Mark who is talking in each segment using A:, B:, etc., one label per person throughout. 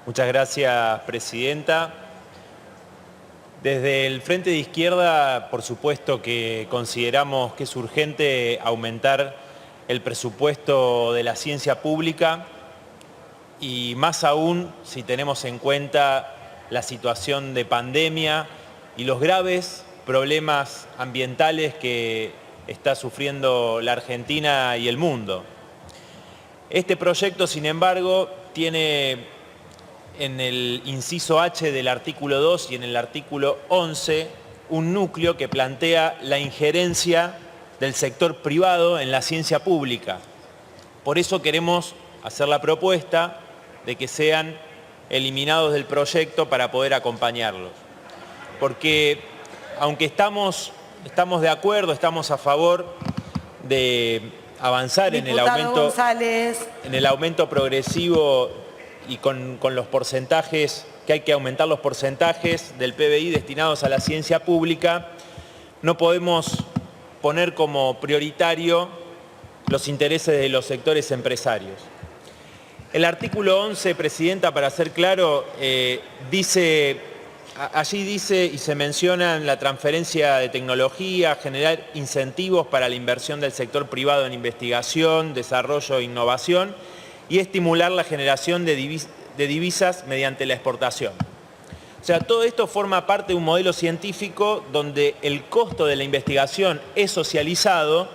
A: Muchas gracias, presidenta. Desde el Frente de Izquierda, por supuesto que consideramos que es urgente aumentar el presupuesto de la ciencia pública y más aún si tenemos en cuenta la situación de pandemia y los graves problemas ambientales que está sufriendo la Argentina y el mundo. Este proyecto, sin embargo, tiene en el inciso H del artículo 2 y en el artículo 11 un núcleo que plantea la injerencia del sector privado en la ciencia pública. Por eso queremos hacer la propuesta de que sean eliminados del proyecto para poder acompañarlos. Porque aunque estamos de acuerdo, estamos a favor de avanzar en el aumento progresivo y con los porcentajes, que hay que aumentar los porcentajes del PBI destinados a la ciencia pública, no podemos poner como prioritario los intereses de los sectores empresarios. El artículo 11, presidenta, para ser claro, allí dice y se menciona la transferencia de tecnología, generar incentivos para la inversión del sector privado en investigación, desarrollo e innovación y estimular la generación de divisas mediante la exportación. O sea, todo esto forma parte de un modelo científico donde el costo de la investigación es socializado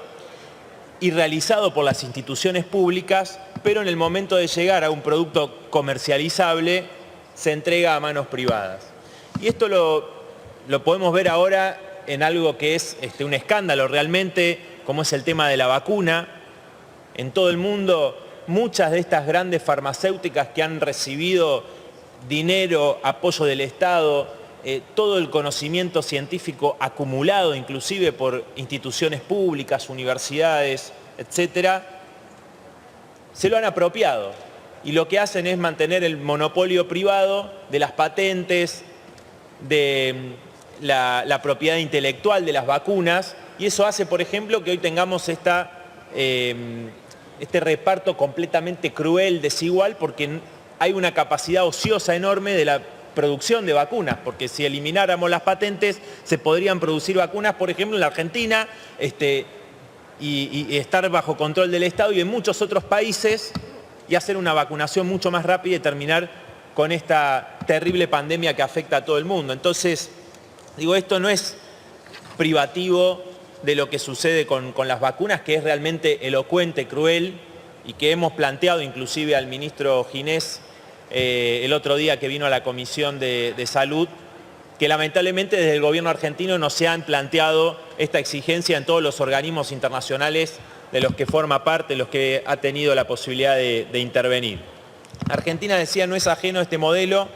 A: y realizado por las instituciones públicas, pero en el momento de llegar a un producto comercializable se entrega a manos privadas. Y esto lo podemos ver ahora en algo que es un escándalo realmente, como es el tema de la vacuna. En todo el mundo, muchas de estas grandes farmacéuticas que han recibido dinero, apoyo del Estado, todo el conocimiento científico acumulado inclusive por instituciones públicas, universidades, etcétera, se lo han apropiado. Y lo que hacen es mantener el monopolio privado de las patentes, de la propiedad intelectual de las vacunas, y eso hace, por ejemplo, que hoy tengamos este reparto completamente cruel, desigual, porque hay una capacidad ociosa enorme de la producción de vacunas, porque si elimináramos las patentes se podrían producir vacunas, por ejemplo, en la Argentina, y estar bajo control del Estado y en muchos otros países, y hacer una vacunación mucho más rápida y terminar con esta terrible pandemia que afecta a todo el mundo. Entonces, digo, esto no es privativo de lo que sucede con las vacunas, que es realmente elocuente, cruel, y que hemos planteado inclusive al ministro Ginés el otro día que vino a la Comisión de Salud, que lamentablemente desde el gobierno argentino no se han planteado esta exigencia en todos los organismos internacionales de los que forma parte, los que ha tenido la posibilidad de intervenir. Argentina, decía, no es ajeno a este modelo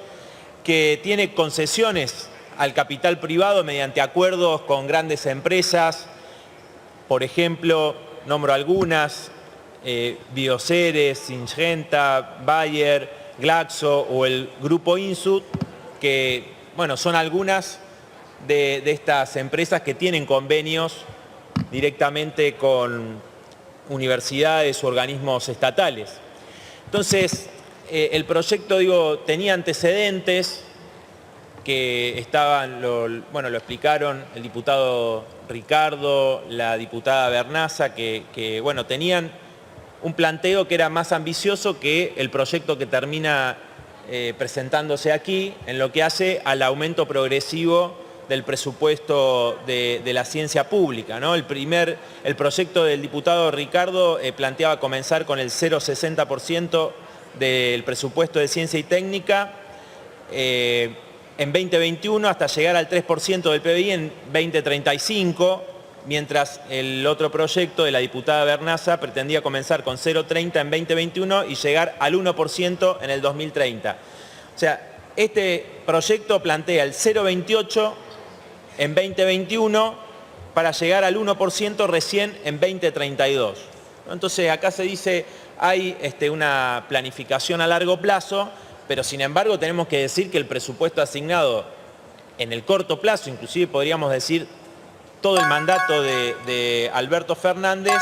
A: que tiene concesiones al capital privado mediante acuerdos con grandes empresas, por ejemplo, nombro algunas, Bioceres, Syngenta, Bayer, Glaxo o el Grupo Insud, que bueno, son algunas de estas empresas que tienen convenios directamente con universidades u organismos estatales. Entonces, el proyecto, digo, tenía antecedentes que estaban, lo explicaron el diputado Ricardo, la diputada Bernaza, que bueno, tenían un planteo que era más ambicioso que el proyecto que termina presentándose aquí, en lo que hace al aumento progresivo del presupuesto de la ciencia pública, ¿no? El proyecto del diputado Ricardo planteaba comenzar con el 0,60% del presupuesto de ciencia y técnica en 2021 hasta llegar al 3% del PBI en 2035, mientras el otro proyecto de la diputada Bernaza pretendía comenzar con 0,30 en 2021 y llegar al 1% en el 2030. O sea, este proyecto plantea el 0,28 en 2021 para llegar al 1% recién en 2032. Entonces, acá se dice hay una planificación a largo plazo, pero sin embargo tenemos que decir que el presupuesto asignado en el corto plazo, inclusive podríamos decir todo el mandato de Alberto Fernández,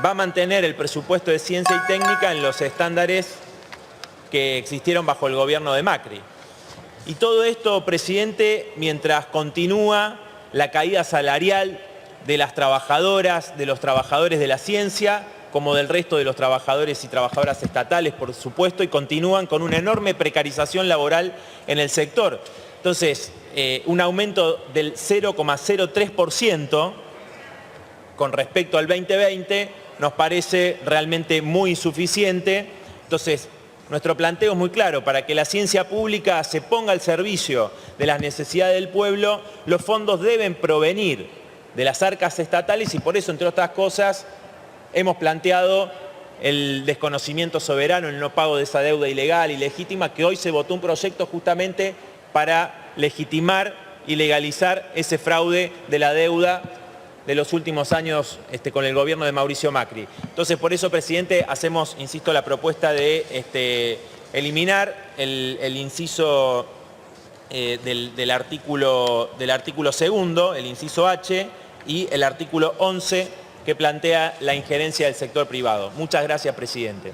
A: va a mantener el presupuesto de ciencia y técnica en los estándares que existieron bajo el gobierno de Macri. Y todo esto, presidente, mientras continúa la caída salarial de las trabajadoras, de los trabajadores de la ciencia, como del resto de los trabajadores y trabajadoras estatales, por supuesto, y continúan con una enorme precarización laboral en el sector. Entonces, un aumento del 0,03% con respecto al 2020 nos parece realmente muy insuficiente. Entonces, nuestro planteo es muy claro: para que la ciencia pública se ponga al servicio de las necesidades del pueblo, los fondos deben provenir de las arcas estatales y por eso, entre otras cosas, hemos planteado el desconocimiento soberano, el no pago de esa deuda ilegal, ilegítima, que hoy se votó un proyecto justamente para legitimar y legalizar ese fraude de la deuda de los últimos años con el gobierno de Mauricio Macri. Entonces, por eso, presidente, hacemos, insisto, la propuesta de eliminar el inciso del artículo segundo, el inciso H, y el artículo 11, que plantea la injerencia del sector privado. Muchas gracias, presidente.